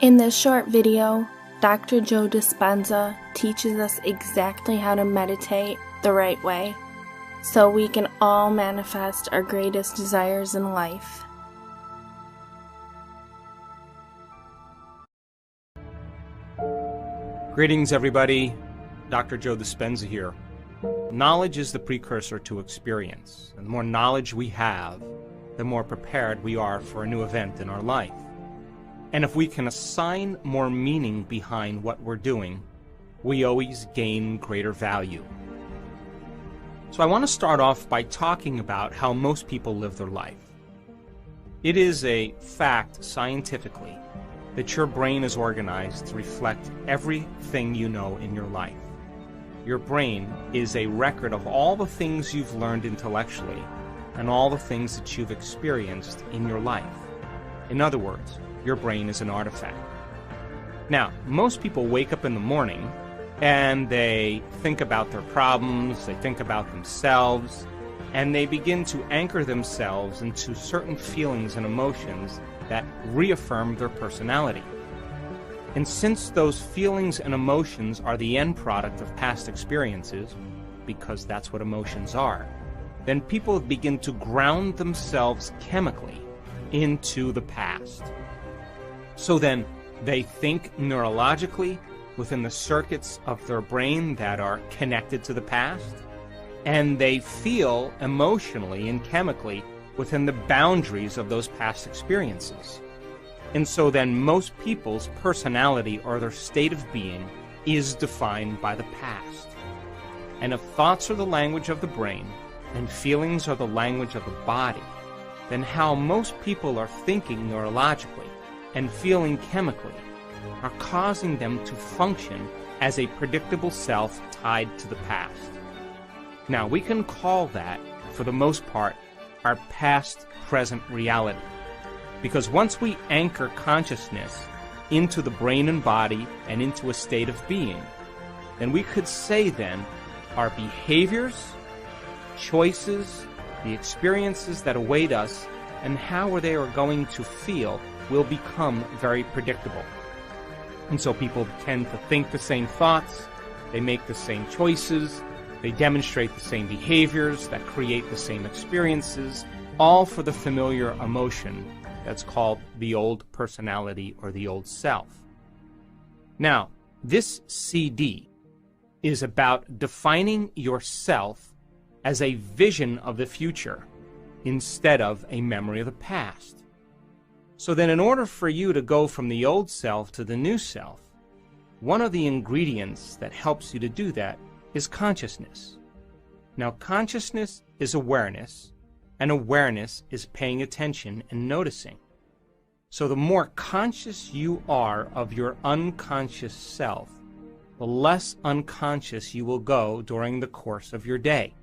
In this short video, Dr. Joe Dispenza teaches us exactly how to meditate the right way so we can all manifest our greatest desires in life. Greetings, everybody. Dr. Joe Dispenza here. Knowledge is the precursor to experience, and the more knowledge we have, the more prepared we are for a new event in our life. And if we can assign more meaning behind what we're doing, we always gain greater value. So I want to start off by talking about how most people live their life. It is a fact scientifically that your brain is organized to reflect everything you know in your life. Your brain is a record of all the things you've learned intellectually and all the things that you've experienced in your life. In other words, your brain is an artifact. Now, most people wake up in the morning and they think about their problems, they think about themselves, and they begin to anchor themselves into certain feelings and emotions that reaffirm their personality. And since those feelings and emotions are the end product of past experiences, because that's what emotions are, then people begin to ground themselves chemically into the past. So then they think neurologically within the circuits of their brain that are connected to the past, and they feel emotionally and chemically within the boundaries of those past experiences. And so then most people's personality or their state of being is defined by the past. And if thoughts are the language of the brain and feelings are the language of the body, then how most people are thinking neurologically and feeling chemically are causing them to function as a predictable self tied to the past. Now, we can call that, for the most part, our past-present reality. Because once we anchor consciousness into the brain and body and into a state of being, then we could say then our behaviors, choices, the experiences that await us, and how they are going to feel will become very predictable. And so people tend to think the same thoughts, they make the same choices, they demonstrate the same behaviors that create the same experiences, all for the familiar emotion that's called the old personality or the old self. Now, this CD is about defining yourself as a vision of the future instead of a memory of the past. So then in order for you to go from the old self to the new self, one of the ingredients that helps you to do that is consciousness. Now, consciousness is awareness, and awareness is paying attention and noticing. So the more conscious you are of your unconscious self, the less unconscious you will go during the course of your day.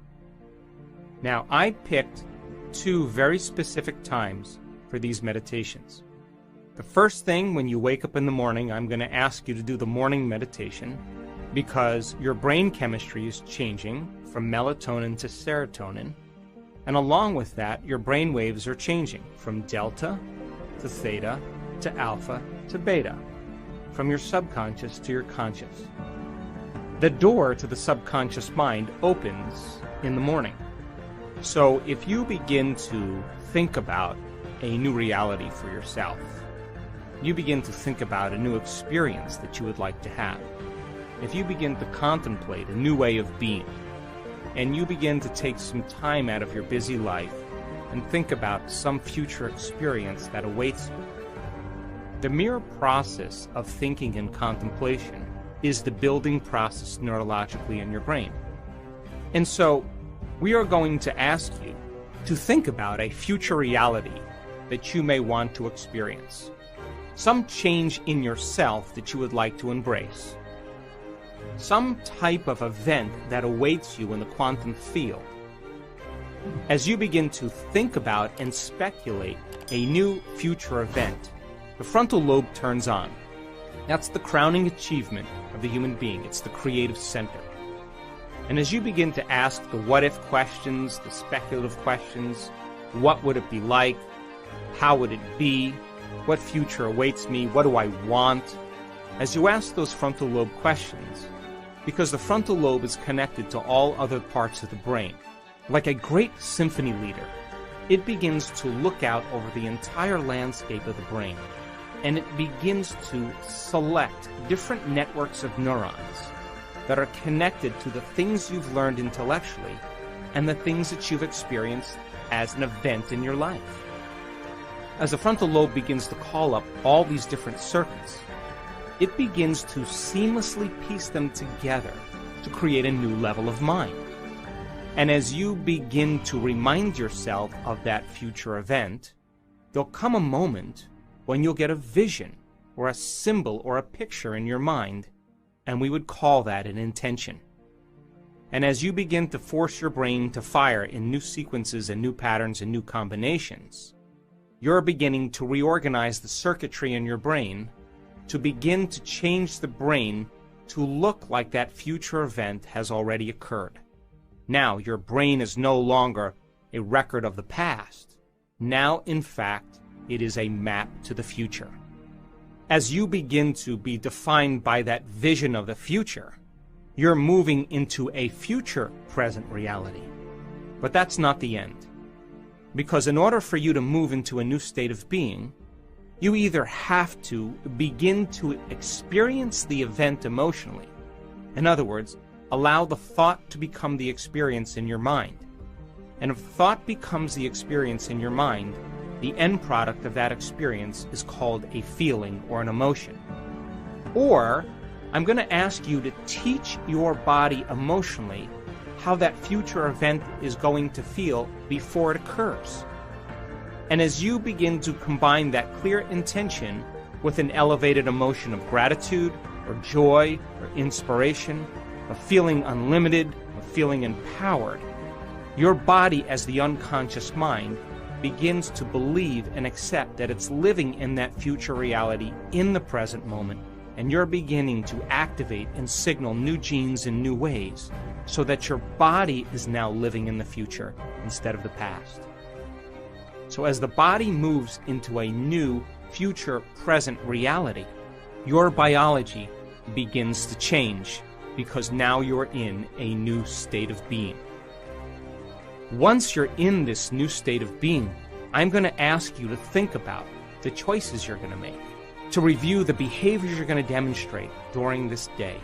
Now, I picked two very specific times for these meditations. The first thing, when you wake up in the morning, I'm going to ask you to do the morning meditation because your brain chemistry is changing from melatonin to serotonin, and along with that, your brain waves are changing from delta to theta to alpha to beta, from your subconscious to your conscious. The door to the subconscious mind opens in the morning. So if you begin to think about a new reality for yourself, you begin to think about a new experience that you would like to have, if you begin to contemplate a new way of being, and you begin to take some time out of your busy life and think about some future experience that awaits you, the mere process of thinking and contemplation is the building process neurologically in your brain. And so we are going to ask you to think about a future reality that you may want to experience, some change in yourself that you would like to embrace, some type of event that awaits you in the quantum field. As you begin to think about and speculate a new future event, the frontal lobe turns on. That's the crowning achievement of the human being. It's the creative center. And as you begin to ask the what-if questions, the speculative questions, what would it be like? How would it be? What future awaits me? What do I want? As you ask those frontal lobe questions, because the frontal lobe is connected to all other parts of the brain, like a great symphony leader, it begins to look out over the entire landscape of the brain, and it begins to select different networks of neurons that are connected to the things you've learned intellectually and the things that you've experienced as an event in your life. As the frontal lobe begins to call up all these different circuits, it begins to seamlessly piece them together to create a new level of mind. And as you begin to remind yourself of that future event, there'll come a moment when you'll get a vision or a symbol or a picture in your mind, and we would call that an intention. And as you begin to force your brain to fire in new sequences and new patterns and new combinations, you're beginning to reorganize the circuitry in your brain to begin to change the brain to look like that future event has already occurred. Now, your brain is no longer a record of the past. Now, in fact, it is a map to the future. As you begin to be defined by that vision of the future, you're moving into a future present reality. But that's not the end. Because in order for you to move into a new state of being, you either have to begin to experience the event emotionally. In other words, allow the thought to become the experience in your mind. And if thought becomes the experience in your mind, the end product of that experience is called a feeling or an emotion. Or, I'm going to ask you to teach your body emotionally how that future event is going to feel before it occurs. And as you begin to combine that clear intention with an elevated emotion of gratitude or joy or inspiration, of feeling unlimited, of feeling empowered, your body as the unconscious mind begins to believe and accept that it's living in that future reality in the present moment, and you're beginning to activate and signal new genes in new ways so that your body is now living in the future instead of the past. So as the body moves into a new future present reality, your biology begins to change because now you're in a new state of being. Once you're in this new state of being, I'm going to ask you to think about the choices you're going to make, to review the behaviors you're going to demonstrate during this day.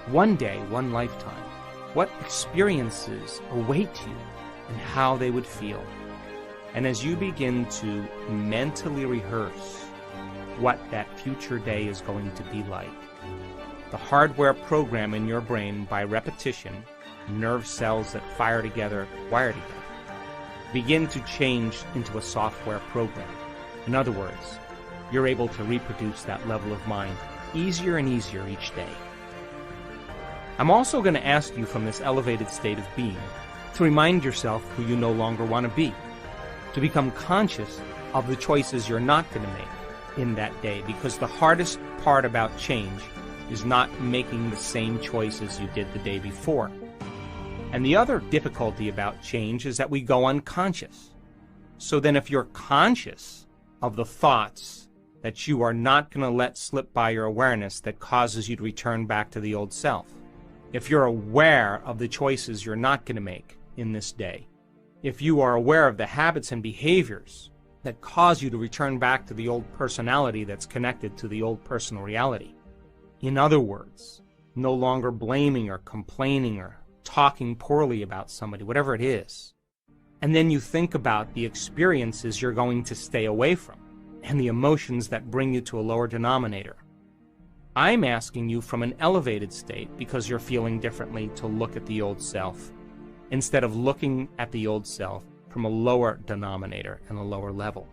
One day, one lifetime. What experiences await you and how they would feel. And as you begin to mentally rehearse what that future day is going to be like, the hardware program in your brain by repetition, nerve cells that fire together, wire together, begin to change into a software program. In other words, you're able to reproduce that level of mind easier and easier each day. I'm also going to ask you from this elevated state of being to remind yourself who you no longer want to be, to become conscious of the choices you're not going to make in that day, because the hardest part about change is not making the same choices you did the day before. And the other difficulty about change is that we go unconscious. So then if you're conscious of the thoughts that you are not going to let slip by your awareness that causes you to return back to the old self, if you're aware of the choices you're not going to make in this day, if you are aware of the habits and behaviors that cause you to return back to the old personality that's connected to the old personal reality, in other words, no longer blaming or complaining or talking poorly about somebody, whatever it is, and then you think about the experiences you're going to stay away from and the emotions that bring you to a lower denominator, I'm asking you from an elevated state, because you're feeling differently, to look at the old self instead of looking at the old self from a lower denominator and a lower level.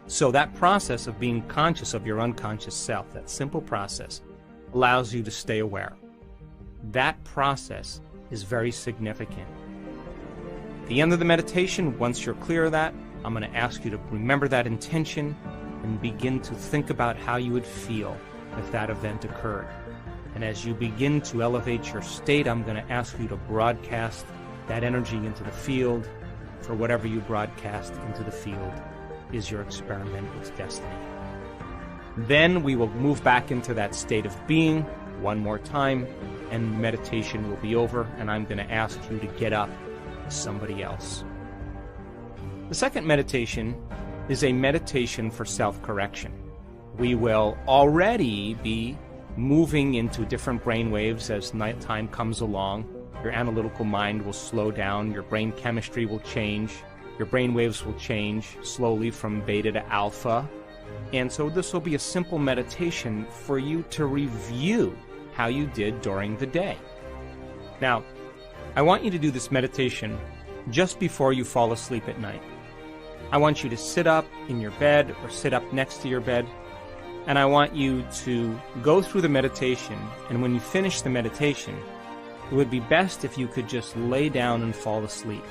So that process of being conscious of your unconscious self, that simple process, allows you to stay aware. That process is very significant. At the end of the meditation, once you're clear of that, I'm going to ask you to remember that intention and begin to think about how you would feel if that event occurred. And as you begin to elevate your state, I'm going to ask you to broadcast that energy into the field for whatever you broadcast into the field is your experiment with destiny. Then we will move back into that state of being one more time, and meditation will be over, and I'm going to ask you to get up as somebody else. The second meditation is a meditation for self-correction. We will already be moving into different brain waves as nighttime comes along. Your analytical mind will slow down, your brain chemistry will change, your brain waves will change slowly from beta to alpha. And so this will be a simple meditation for you to review how you did during the day. Now, I want you to do this meditation just before you fall asleep at night. I want you to sit up in your bed or sit up next to your bed, and I want you to go through the meditation, and when you finish the meditation, it would be best if you could just lay down and fall asleep.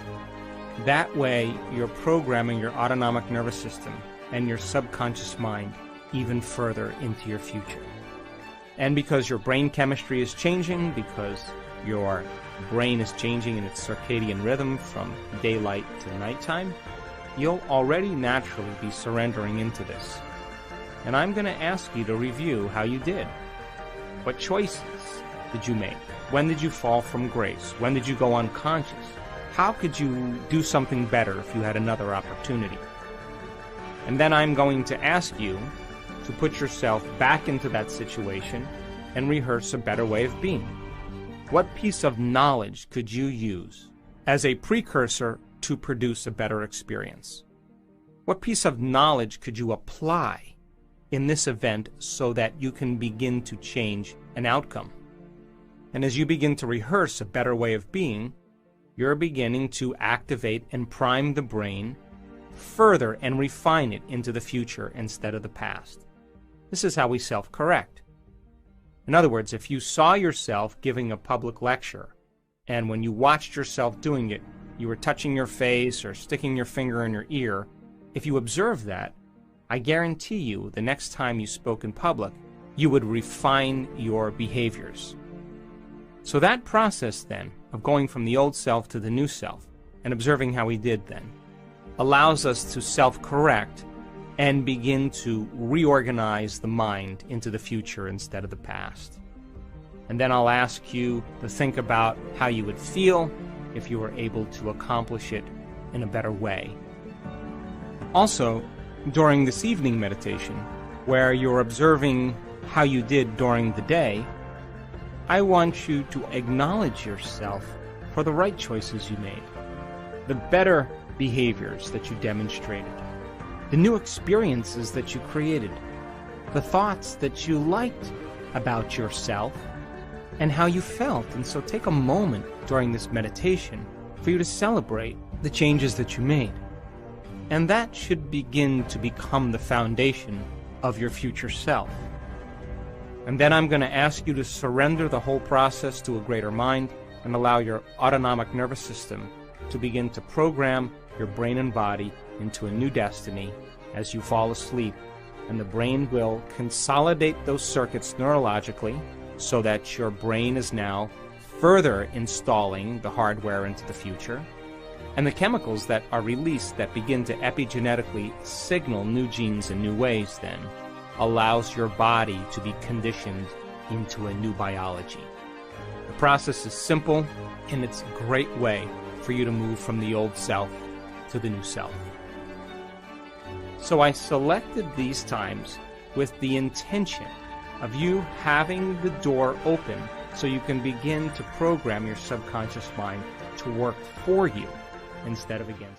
That way, you're programming your autonomic nervous system and your subconscious mind even further into your future. And because your brain chemistry is changing, because your brain is changing in its circadian rhythm from daylight to nighttime, you'll already naturally be surrendering into this. And I'm going to ask you to review how you did. What choices did you make? When did you fall from grace? When did you go unconscious? How could you do something better if you had another opportunity? And then I'm going to ask you to put yourself back into that situation and rehearse a better way of being. What piece of knowledge could you use as a precursor to produce a better experience? What piece of knowledge could you apply in this event so that you can begin to change an outcome? And as you begin to rehearse a better way of being, you're beginning to activate and prime the brain further and refine it into the future instead of the past. This is how we self-correct. In other words, if you saw yourself giving a public lecture, and when you watched yourself doing it, you were touching your face or sticking your finger in your ear, if you observed that, I guarantee you the next time you spoke in public, you would refine your behaviors. So that process then of going from the old self to the new self and observing how we did then allows us to self-correct and begin to reorganize the mind into the future instead of the past. And then I'll ask you to think about how you would feel if you were able to accomplish it in a better way. Also, during this evening meditation, where you're observing how you did during the day, I want you to acknowledge yourself for the right choices you made, the better behaviors that you demonstrated, the new experiences that you created, the thoughts that you liked about yourself, and how you felt. And so take a moment during this meditation for you to celebrate the changes that you made. And that should begin to become the foundation of your future self. And then I'm going to ask you to surrender the whole process to a greater mind and allow your autonomic nervous system to begin to program your brain and body into a new destiny as you fall asleep. And the brain will consolidate those circuits neurologically so that your brain is now further installing the hardware into the future. And the chemicals that are released that begin to epigenetically signal new genes in new ways then allows your body to be conditioned into a new biology. The process is simple, and it's a great way for you to move from the old self to the new self. So I selected these times with the intention of you having the door open so you can begin to program your subconscious mind to work for you instead of against you.